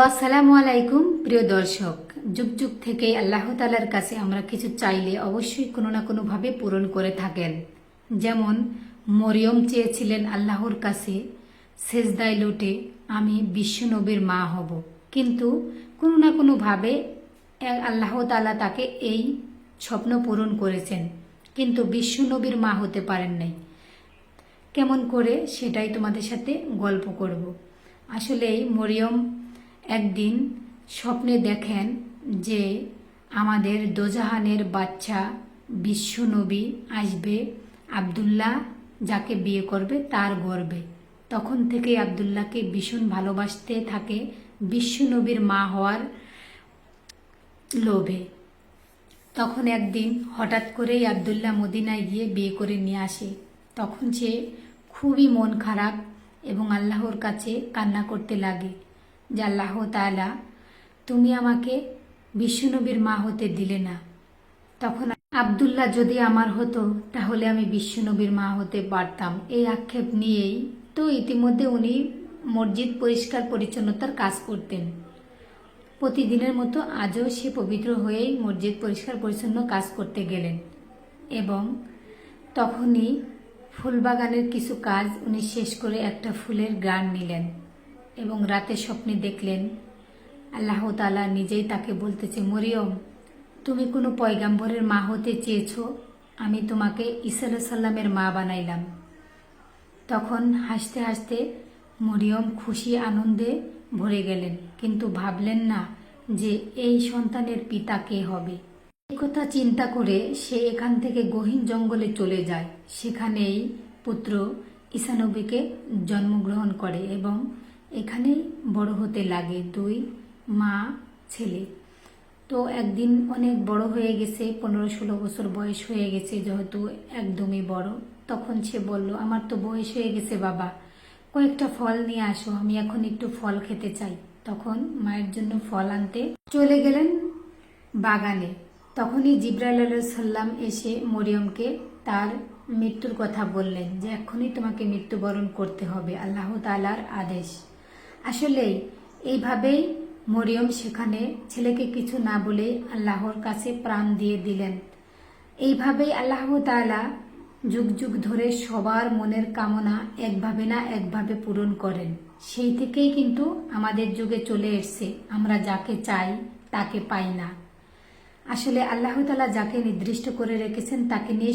আসসালামু আলাইকুম প্রিয় দর্শক, যুগ যুগ থেকে আল্লাহ তাআলার কাছে আমরা কিছু চাইলে অবশ্যই কোনো না কোনো ভাবে পূরণ করে থাকেন। যেমন মরিয়ম চেয়েছিলেন আল্লাহর কাছে সেজদায় লুটে আমি বিশ্ব নবীর মা হব, কিন্তু কোনো না কোনো ভাবে আল্লাহ তাআলা তাকে এই স্বপ্ন পূরণ করেছেন, কিন্তু বিশ্ব নবীর মা হতে পারেন নাই। কেমন করে সেটাই তোমাদের সাথে গল্প করব। আসলে মরিয়ম একদিন স্বপ্নে দেখেন যে আমাদের দোজাহানের বাচ্চা বিশ্বনবী আসবে আব্দুল্লাহ যাকে বিয়ে করবে তার গর্বে। তখন থেকে আব্দুল্লাহকে ভীষণ ভালোবাসতে থাকে বিশ্বনবীর মা হওয়ার লোভে। তখন একদিন হঠাৎ করেই আব্দুল্লাহ মদিনায় গিয়ে বিয়ে করে নিয়ে আসে। তখন সে খুবই মন খারাপ এবং আল্লাহর কাছে কান্না করতে লাগে যে আল্লাহ তাআলা, তুমি আমাকে বিশ্বনবীর মা হতে দিলে না। তখন আব্দুল্লাহ যদি আমার হতো তাহলে আমি বিশ্বনবীর মা হতে পারতাম, এই আক্ষেপ নিয়েই তো ইতিমধ্যে উনি মসজিদ পরিষ্কার পরিচ্ছন্নতার কাজ করতেন। প্রতিদিনের মতো আজও সে পবিত্র হয়েই মসজিদ পরিষ্কার পরিচ্ছন্ন কাজ করতে গেলেন এবং তখনই ফুলবাগানের কিছু কাজ উনি শেষ করে একটা ফুলের গান নিলেন এবং রাতে স্বপ্নে দেখলেন আল্লাহ তাআলা নিজেই তাকে বলতেছে, মরিয়ম, তুমি কোনো পয়গাম্বরের মা হতে চেয়েছো, আমি তোমাকে ঈসা আলাইহিস সালামের মা বানাইলাম। তখন হাসতে হাসতে মরিয়ম খুশি আনন্দে ভরে গেলেন, কিন্তু ভাবলেন না যে এই সন্তানের পিতা কে হবে। এই কথা চিন্তা করে সে এখান থেকে গহীন জঙ্গলে চলে যায়। সেখানেই পুত্র ঈসা নবীকে জন্মগ্রহণ করে এবং এখানেই বড় হতে লাগে, দুই মা ছেলে। তো একদিন অনেক বড় হয়ে গেছে, 15-16 বছর বয়স হয়ে গেছে, যেহেতু একদমই বড়। তখন সে বলল, আমার তো বয়স হয়ে গেছে বাবা, কয়েকটা ফল নিয়ে আসো, আমি এখন একটু ফল খেতে চাই। তখন মায়ের জন্য ফল আনতে চলে গেলেন বাগানে। তখনই জিবরাইল আলাইহিস সালাম এসে মরিয়মকে তার মৃত্যুর কথা বললেন যে এক্ষুনি তোমাকে মৃত্যুবরণ করতে হবে, আল্লাহ তাআলার আদেশ। আসলেই এইভাবেই মরিয়ম সেখানে ছেলেকে কিছু না বলে আল্লাহর কাছে প্রাণ দিয়ে দিলেন। এইভাবেই আল্লাহ তাআলা যুগ যুগ ধরে সবার মনের কামনা একভাবে না একভাবে পূরণ করেন। সেই থেকেই কিন্তু আমাদের যুগে চলে এসছে আমরা যাকে চাই তাকে পাই না। আসলে আল্লাহ তাআলা যাকে নির্দিষ্ট করে রেখেছেন তাকে নিয়ে